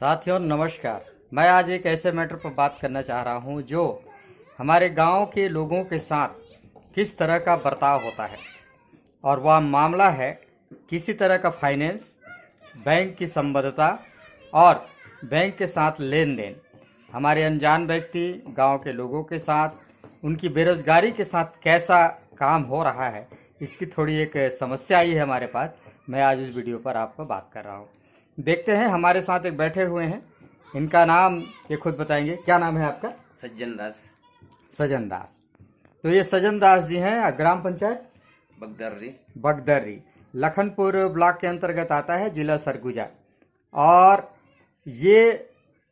साथियों नमस्कार। मैं आज एक ऐसे मैटर पर बात करना चाह रहा हूं जो हमारे गांव के लोगों के साथ किस तरह का बर्ताव होता है, और वह मामला है किसी तरह का फाइनेंस, बैंक की संबद्धता और बैंक के साथ लेन देन। हमारे अनजान व्यक्ति गांव के लोगों के साथ उनकी बेरोजगारी के साथ कैसा काम हो रहा है, इसकी थोड़ी एक समस्या आई है हमारे पास। मैं आज इस वीडियो पर आपको बात कर रहा हूँ। देखते हैं, हमारे साथ एक बैठे हुए हैं, इनका नाम ये खुद बताएंगे। क्या नाम है आपका? सज्जन दास। सजन दास। तो ये सजन दास जी हैं, ग्राम पंचायत बगदर्री, लखनपुर ब्लॉक के अंतर्गत आता है, जिला सरगुजा। और ये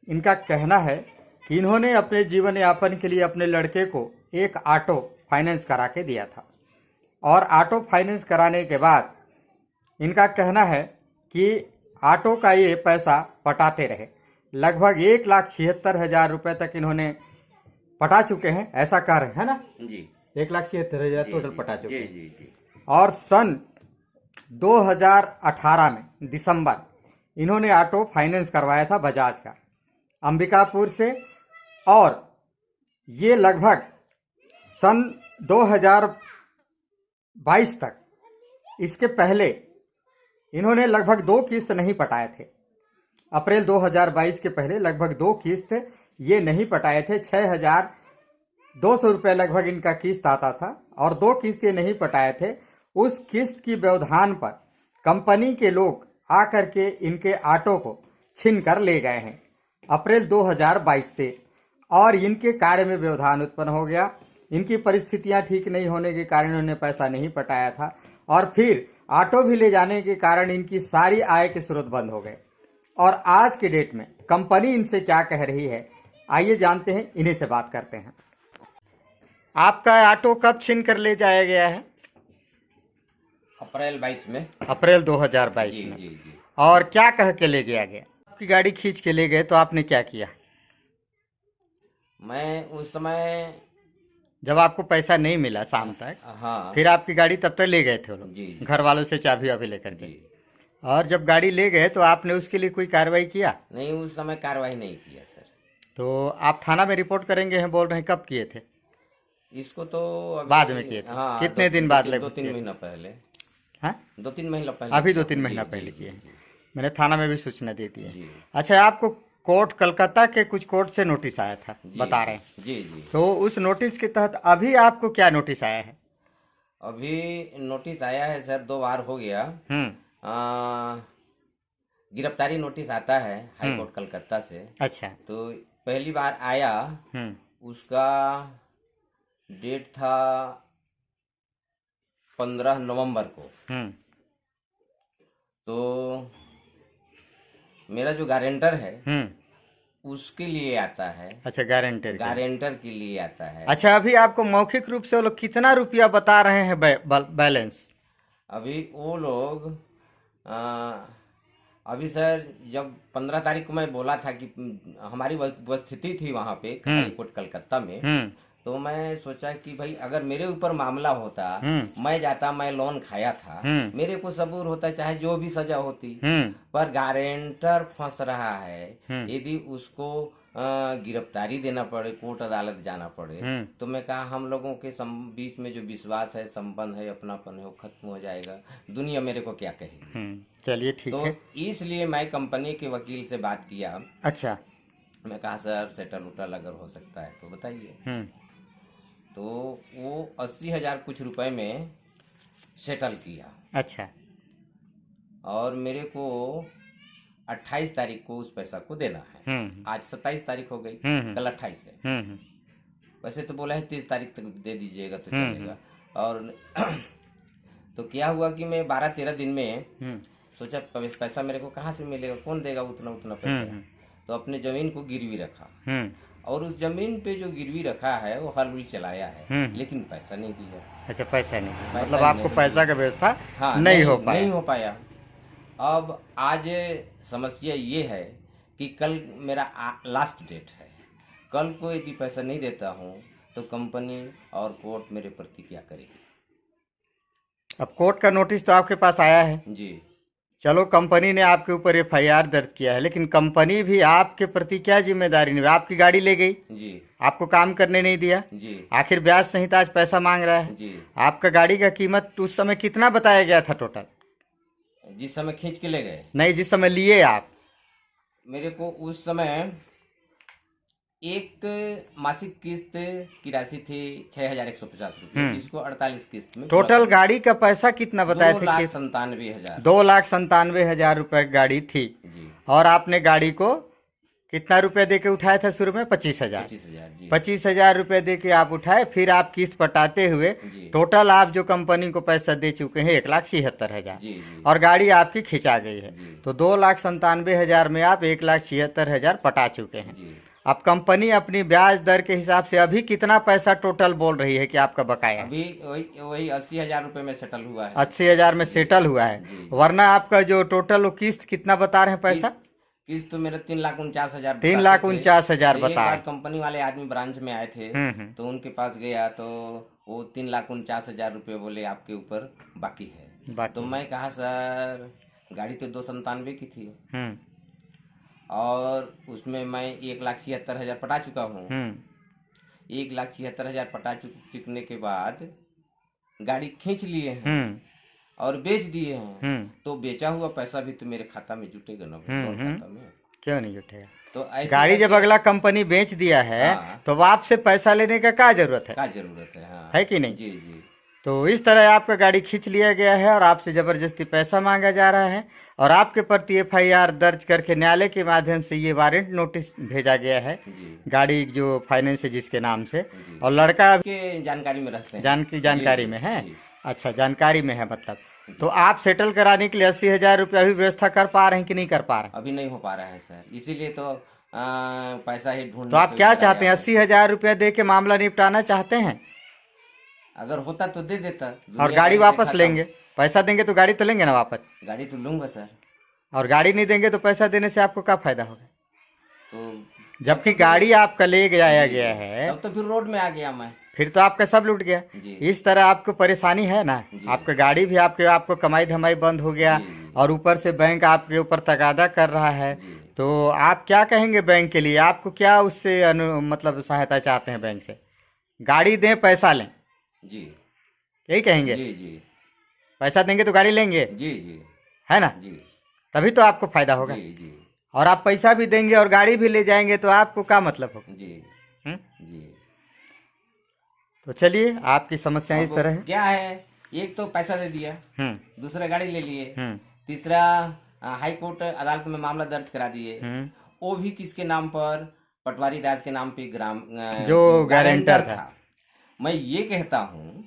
इनका कहना है कि इन्होंने अपने जीवन यापन के लिए अपने लड़के को एक ऑटो फाइनेंस करा के दिया था, और ऑटो फाइनेंस कराने के बाद इनका कहना है कि ऑटो का ये पैसा पटाते रहे। लगभग 1,76,000 रुपये तक इन्होंने पटा चुके हैं, ऐसा कह रहे हैं ना जी। 1,76,000 टोटल पटा चुके हैं। जी जी। और सन 2018 में दिसंबर इन्होंने ऑटो फाइनेंस करवाया था बजाज का, अंबिकापुर से। और ये लगभग सन 2022 तक, इसके पहले इन्होंने लगभग 2 किस्त नहीं पटाए थे। अप्रैल 2022 के पहले लगभग 2 किस्त ये नहीं पटाए थे। 6,200 रुपये लगभग इनका किस्त आता था, और 2 किस्त ये नहीं पटाए थे। उस किस्त की व्यवधान पर कंपनी के लोग आकर के इनके ऑटो को छीन कर ले गए हैं अप्रैल 2022 से, और इनके कार्य में व्यवधान उत्पन्न हो गया। इनकी परिस्थितियां ठीक नहीं होने के कारण इन्होंने पैसा नहीं पटाया था, और फिर ऑटो भी ले जाने के कारण इनकी सारी आय के स्रोत बंद हो गए। और आज के डेट में कंपनी इनसे क्या कह रही है, आइए जानते हैं, इन्हीं से बात करते हैं। आपका ऑटो कब छीन कर ले जाया गया है? अप्रैल 22 में। अप्रैल 2022 में। जी जी। और क्या कह के ले गया गया? आपकी गाड़ी खींच के ले गए तो आपने क्या किया? मैं उस समय, जब आपको पैसा नहीं मिला शाम तक, हाँ, फिर आपकी गाड़ी तब तक ले गए थे वो लोग, जी। घर वालों से चाबी वाबी लेकर के। जी। और जब गाड़ी ले गए तो आपने उसके लिए कोई कार्रवाई किया? नहीं, उस समय कार्रवाई नहीं किया सर। तो आप थाना में रिपोर्ट करेंगे हैं बोल रहे हैं, कब किए थे? इसको तो अभी बाद में किए थे? हाँ, कितने दिन बाद? 2-3 महीना पहले। हाँ, 2-3 महीना पहले। अभी 2-3 महीना जी, पहले जी, किए हैं। जी, मैंने थाना में भी सूचना दे दी है। जी। अच्छा, आपको कोर्ट, कलकत्ता के कुछ कोर्ट से नोटिस आया था, जी, बता रहे हैं। जी जी। तो उस नोटिस के तहत अभी आपको क्या नोटिस आया है? अभी नोटिस आया है सर, 2 बार हो गया। गिरफ्तारी नोटिस आता है हाई कोर्ट कलकत्ता से। अच्छा। तो पहली बार आया, उसका डेट था 15 नवंबर को। तो मेरा जो गारंटर है उसके लिए आता है। अच्छा, गारंटर के लिए आता है। अच्छा, अभी आपको मौखिक रूप से वो लोग कितना रुपया बता रहे हैं बैलेंस? अभी वो लोग अभी सर, जब 15 तारीख को मैं बोला था कि हमारी उपस्थिति थी वहाँ पे हाई कोर्ट कलकत्ता में, तो मैं सोचा कि भाई अगर मेरे ऊपर मामला होता, मैं जाता, मैं लोन खाया था, मेरे को सबूर होता, चाहे जो भी सजा होती। पर गारंटर फंस रहा है, यदि उसको गिरफ्तारी देना पड़े, कोर्ट अदालत जाना पड़े, तो मैं कहा हम लोगों के बीच में जो विश्वास है, संबंध है, अपनापन है, वो खत्म हो जाएगा। दुनिया मेरे को क्या कहेगी? चलिए ठीक है। तो इसलिए मैं कंपनी के वकील से बात किया। अच्छा। मैं कहा सर, सेटल उटल अगर हो सकता है तो बताइए। तो वो 80,000 कुछ रुपए में सेटल किया। अच्छा। और मेरे को 28 तारीख को उस पैसा को देना है। आज 27 तारीख हो गई, कल 28 है। वैसे तो बोला है 30 तारीख तक दे दीजिएगा तो चलेगा। और तो क्या हुआ कि मैं 12-13 दिन में सोचा पैसा मेरे को कहाँ से मिलेगा, कौन देगा उतना पैसा। तो अपने जमीन को गिरवी रखा, और उस जमीन पे जो गिरवी रखा है वो हल चलाया है, लेकिन पैसा नहीं दिया। अच्छा, पैसा नहीं, मतलब आपको पैसा का व्यवस्था नहीं हो पाया। अब आज समस्या ये है कि कल मेरा लास्ट डेट है। कल को यदि पैसा नहीं देता हूँ तो कंपनी और कोर्ट मेरे प्रति क्या करेगी? अब कोर्ट का नोटिस तो आपके पास आया है जी। चलो कंपनी ने आपके ऊपर एफआईआर दर्ज किया है, लेकिन कंपनी भी आपके प्रति क्या जिम्मेदारी नहीं, आपकी गाड़ी ले गई, जी आपको काम करने नहीं दिया, जी आखिर ब्याज सहित आज पैसा मांग रहा है। जी। आपका गाड़ी का कीमत उस समय कितना बताया गया था टोटल? जिस समय खींच के ले गए, नहीं, जिस समय लिए आप। मेरे को उस समय एक मासिक किस्त की राशि थी 6,150 रुपये, जिसको 48 किस्त में टोटल गाड़ी का पैसा कितना बताए थे? 2,97,000। 2,97,000 रुपए की गाड़ी थी, जी और आपने गाड़ी को कितना रुपए दे के उठाया था शुरू में? 25,000। 25,000 जी 25,000 रुपए दे के आप उठाए, फिर आप किस्त पटाते हुए जी टोटल आप जो कंपनी को पैसा दे चुके हैं 1,76,000, जी जी और गाड़ी आपकी खिंचा गई है। जी तो 2,97,000 में आप 1,76,000 पटा चुके हैं। जी। अब कंपनी अपनी ब्याज दर के हिसाब से अभी कितना पैसा टोटल बोल रही है कि आपका बकाया है? अभी वही 80,000 रुपये में सेटल हुआ है। 80,000 में सेटल हुआ है, जी। वरना आपका जो टोटल वो किस्त कितना बता रहे हैं पैसा? किस्त तो मेरा 3,49,000 3,49,000 एक बता बार है। कंपनी वाले आदमी ब्रांच में आए थे, तो उनके पास गया तो वो 3,49,000 रुपये बोले आपके ऊपर बाकी है। बाकी तो मैं कहा सर गाड़ी तो 297 की थी, हम्म और उसमें मैं 1,76,000 पटा चुका हूँ। हम्म 1,76,000 पटा चुकने के बाद गाड़ी खींच लिए हैं हम्म और बेच दिए हैं, हम्म तो बेचा हुआ पैसा भी तो मेरे खाता में जुटेगा ना, बैंक खाता में। क्यों नहीं जुटेगा? तो ऐसे गाड़ी जब अगला कंपनी बेच दिया है, हाँ। तो आपसे पैसा लेने का क्या जरूरत है? क्या जरूरत है? हाँ है कि नहीं? जी जी तो इस तरह आपका गाड़ी खींच लिया गया है और आपसे जबरदस्ती पैसा मांगा जा रहा है, और आपके प्रति एफआईआर दर्ज करके न्यायालय के माध्यम से ये वारंट नोटिस भेजा गया है जी गाड़ी जो फाइनेंस है जिसके नाम से, जी। और लड़का अभी के जानकारी में रहते हैं। जानकारी जी, में है। जी। अच्छा, जानकारी में है मतलब। तो आप सेटल कराने के लिए 80,000 रुपया भी व्यवस्था कर पा रहे हैं कि नहीं कर पा रहे हैं? अभी नहीं हो पा रहा है सर, इसीलिए तो पैसा ही ढूंढ। तो आप क्या चाहते हैं? 80,000 रुपया दे के मामला निपटाना चाहते हैं? अगर होता तो दे देता। और गाड़ी वापस लेंगे? पैसा देंगे तो गाड़ी तो लेंगे ना वापस? गाड़ी तो लूंगा सर। और गाड़ी नहीं देंगे तो पैसा देने से आपको क्या फायदा होगा? तो जबकि गाड़ी आपका ले जाया गया है, तब तो फिर रोड में आ गया मैं। फिर तो आपका सब लूट गया। जी। इस तरह आपको परेशानी है ना, जी। आपका गाड़ी भी आपको कमाई धमाई बंद हो गया, जी। और ऊपर से बैंक आपके ऊपर तगादा कर रहा है। जी। तो आप क्या कहेंगे बैंक के लिए? आपको क्या उससे मतलब सहायता चाहते हैं बैंक से? गाड़ी दें, पैसा लें, जी यही कहेंगे? जी जी पैसा देंगे तो गाड़ी लेंगे, जी जी है ना? जी तभी तो आपको फायदा होगा। जी जी और आप पैसा भी देंगे और गाड़ी भी ले जाएंगे तो आपको क्या मतलब होगा? जी हम्म? जी। तो चलिए, आपकी समस्या इस अब तरह है। क्या है, एक तो पैसा दे दिया, दूसरा गाड़ी ले लिए, हम्म तीसरा हाई कोर्ट अदालत में मामला दर्ज करा दिए। वो भी किसके नाम पर? पटवारी दास के नाम पे, जो गारंटर था। मैं ये कहता हूँ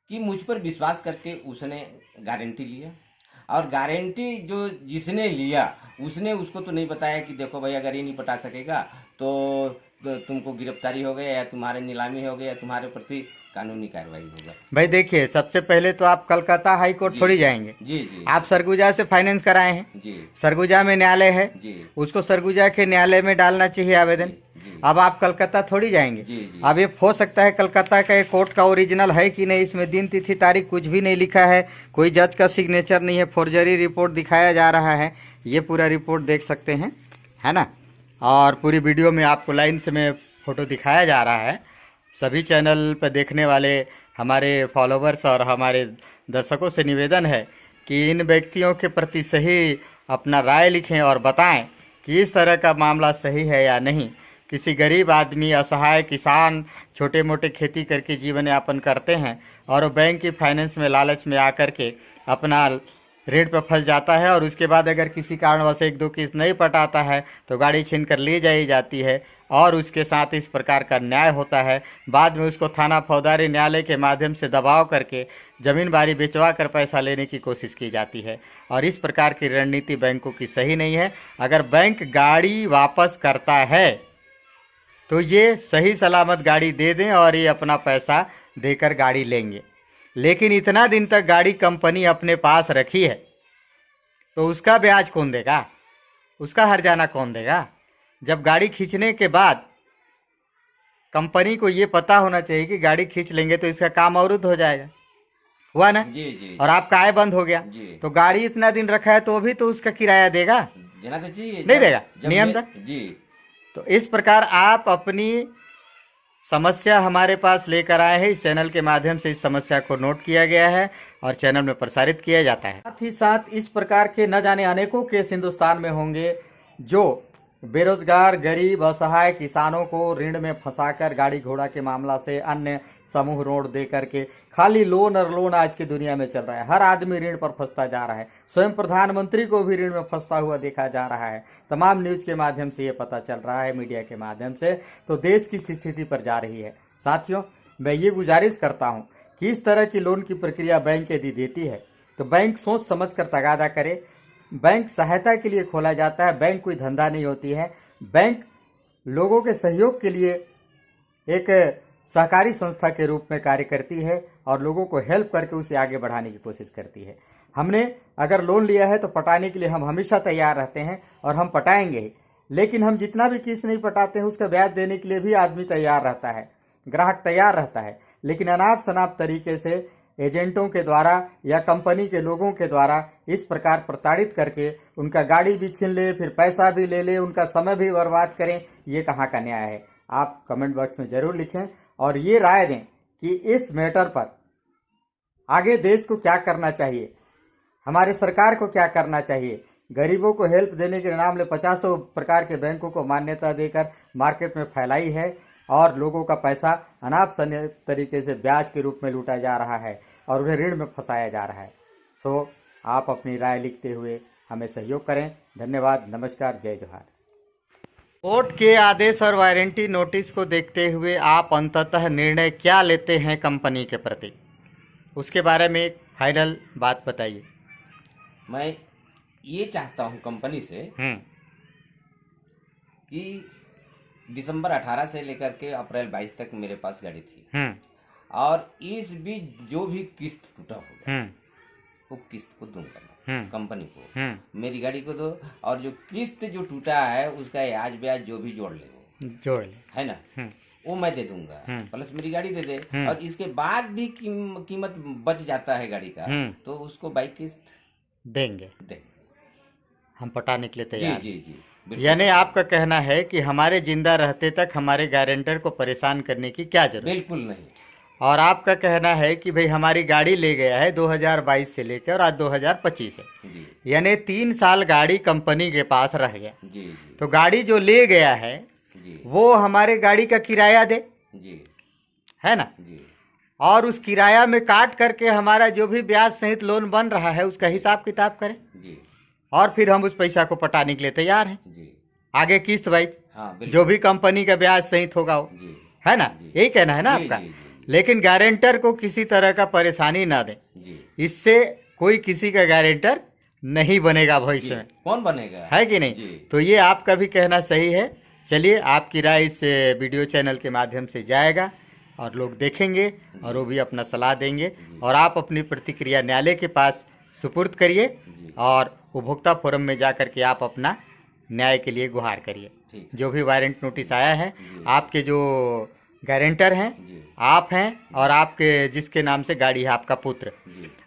कि मुझ पर विश्वास करके उसने गारंटी लिया, और गारंटी जो जिसने लिया उसने उसको तो नहीं बताया कि देखो भाई अगर ये नहीं पटा सकेगा तो तुमको गिरफ्तारी हो गया, या तुम्हारे नीलामी हो गया, या तुम्हारे प्रति कानूनी कार्रवाई होगा। भाई देखिए, सबसे पहले तो आप कलकत्ता हाई कोर्ट थोड़ी जाएंगे। जी जी। आप सरगुजा से फाइनेंस कराए हैं, जी सरगुजा में न्यायालय है, जी उसको सरगुजा के न्यायालय में डालना चाहिए आवेदन। जी। अब आप कलकत्ता थोड़ी जाएंगे। जी जी। अब ये हो सकता है कलकत्ता का एक कोर्ट का ओरिजिनल है कि नहीं, इसमें दिन तिथि तारीख कुछ भी नहीं लिखा है, कोई जज का सिग्नेचर नहीं है, फोर्जरी रिपोर्ट दिखाया जा रहा है। ये पूरा रिपोर्ट देख सकते हैं, है ना? और पूरी वीडियो में आपको लाइन से में फोटो दिखाया जा रहा है। सभी चैनल पर देखने वाले हमारे फॉलोवर्स और हमारे दर्शकों से निवेदन है कि इन व्यक्तियों के प्रति सही अपना राय लिखें और बताएं कि इस तरह का मामला सही है या नहीं। किसी गरीब आदमी, असहाय किसान छोटे मोटे खेती करके जीवन यापन करते हैं, और वो बैंक की फाइनेंस में लालच में आकर के अपना रेट पर फंस जाता है, और उसके बाद अगर किसी कारणवश एक दो किस्त नहीं पटाता है तो गाड़ी छीन कर ले जाई जाती है, और उसके साथ इस प्रकार का न्याय होता है। बाद में उसको थाना फौजदारी न्यायालय के माध्यम से दबाव करके ज़मीन बाड़ी बेचवा कर पैसा लेने की कोशिश की जाती है, और इस प्रकार की रणनीति बैंकों की सही नहीं है। अगर बैंक गाड़ी वापस करता है तो ये सही सलामत गाड़ी दे दें और ये अपना पैसा देकर गाड़ी लेंगे। लेकिन इतना दिन तक गाड़ी कंपनी अपने पास रखी है तो उसका ब्याज कौन देगा? उसका हर्जाना कौन देगा? जब गाड़ी खींचने के बाद कंपनी को ये पता होना चाहिए कि गाड़ी खींच लेंगे तो इसका काम अवरुद्ध हो जाएगा, हुआ ना। जी जी और आपका आय बंद हो गया, जी। तो गाड़ी इतना दिन रखा है तो भी तो उसका किराया देगा, देना तो चाहिए, नहीं देगा नियम था। जी। तो इस प्रकार आप अपनी समस्या हमारे पास लेकर आए हैं। इस चैनल के माध्यम से इस समस्या को नोट किया गया है और चैनल में प्रसारित किया जाता है। साथ ही साथ इस प्रकार के न जाने अनेकों केस हिंदुस्तान में होंगे जो बेरोजगार, गरीब, असहाय किसानों को ऋण में फंसाकर गाड़ी घोड़ा के मामला से अन्य समूह ऋण दे करके खाली लोन और लोन आज की दुनिया में चल रहा है। हर आदमी ऋण पर फंसता जा रहा है। स्वयं प्रधानमंत्री को भी ऋण में फंसता हुआ देखा जा रहा है। तमाम न्यूज के माध्यम से ये पता चल रहा है, मीडिया के माध्यम से। तो देश की स्थिति पर जा रही है। साथियों, मैं ये गुजारिश करता हूँ कि इस तरह की लोन की प्रक्रिया बैंक यदि देती है तो बैंक सोच समझ कर तगादा करे। बैंक सहायता के लिए खोला जाता है, बैंक कोई धंधा नहीं होती है। बैंक लोगों के सहयोग के लिए एक सहकारी संस्था के रूप में कार्य करती है और लोगों को हेल्प करके उसे आगे बढ़ाने की कोशिश करती है। हमने अगर लोन लिया है तो पटाने के लिए हम हमेशा तैयार रहते हैं और हम पटाएंगे ही, लेकिन हम जितना भी किस्त नहीं पटाते हैं उसका ब्याज देने के लिए भी आदमी तैयार रहता है, ग्राहक तैयार रहता है। लेकिन अनाप शनाप तरीके से एजेंटों के द्वारा या कंपनी के लोगों के द्वारा इस प्रकार प्रताड़ित करके उनका गाड़ी भी छीन ले, फिर पैसा भी ले ले, उनका समय भी बर्बाद करें, ये कहाँ का न्याय है। आप कमेंट बॉक्स में जरूर लिखें और ये राय दें कि इस मैटर पर आगे देश को क्या करना चाहिए, हमारे सरकार को क्या करना चाहिए। गरीबों को हेल्प देने के नाम ले 50 प्रकार के बैंकों को मान्यता देकर मार्केट में फैलाई है और लोगों का पैसा अनाप शनाप तरीके से ब्याज के रूप में लूटा जा रहा है और उन्हें ऋण में फंसाया जा रहा है। सो आप अपनी राय लिखते हुए हमें सहयोग करें। धन्यवाद, नमस्कार, जय जोहार। कोर्ट के आदेश और वारंटी नोटिस को देखते हुए आप अंततः निर्णय क्या लेते हैं कंपनी के प्रति, उसके बारे में एक फाइनल बात बताइए। मैं ये चाहता हूँ कंपनी से कि दिसंबर 18 से लेकर के अप्रैल 22 तक मेरे पास गाड़ी थी और इस बीच जो भी किस्त टूटा होगा वो किस्त को दूंगा कंपनी को, मेरी गाड़ी को दो और जो किस्त जो टूटा है उसका ब्याज जो भी जोड़ ले है ना, वो मैं दे दूंगा, प्लस मेरी गाड़ी दे दे। और इसके बाद भी कीमत बच जाता है गाड़ी का तो उसको बाइक किस्त देंगे। हम पटाने के लिए तैयार। जी जी जी। यानी आपका कहना है कि हमारे जिंदा रहते तक हमारे गारंटर को परेशान करने की क्या जरूरत? बिल्कुल नहीं। और आपका कहना है कि भाई हमारी गाड़ी ले गया है 2022 से लेकर और आज 2025 है, यानी 3 साल गाड़ी कंपनी के पास रह गया। जी जी। तो गाड़ी जो ले गया है जी, वो हमारे गाड़ी का किराया दे, जी है ना जी, और उस किराया में काट करके हमारा जो भी ब्याज सहित लोन बन रहा है उसका हिसाब किताब करें जी, और फिर हम उस पैसा को पटाने के लिए तैयार हैं। जी। आगे किस्त भाई हाँ, जो भी कंपनी का ब्याज सहित होगा वो, जी, है ना, यही कहना है ना जी, आपका। जी, जी, लेकिन गारंटर को किसी तरह का परेशानी ना दे, जी। इससे कोई किसी का गारंटर नहीं बनेगा भविष्य में, कौन बनेगा, है कि नहीं? जी। तो ये आपका भी कहना सही है। चलिए, आपकी राय इस वीडियो चैनल के माध्यम से जाएगा और लोग देखेंगे और वो भी अपना सलाह देंगे और आप अपनी प्रतिक्रिया न्यायालय के पास सुपुर्द करिए और उपभोक्ता फोरम में जा करके आप अपना न्याय के लिए गुहार करिए। जो भी वारंट नोटिस आया है, आपके जो गारंटर हैं आप हैं और आपके जिसके नाम से गाड़ी है आपका पुत्र,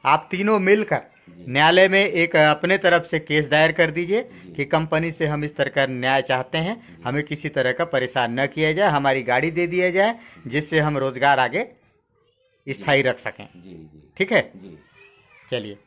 आप तीनों मिलकर न्यायालय में एक अपने तरफ से केस दायर कर दीजिए कि कंपनी से हम इस तरह का न्याय चाहते हैं, हमें किसी तरह का परेशान न किया जाए, हमारी गाड़ी दे दिया जाए जिससे हम रोजगार आगे स्थायी रख सकें। ठीक है, चलिए।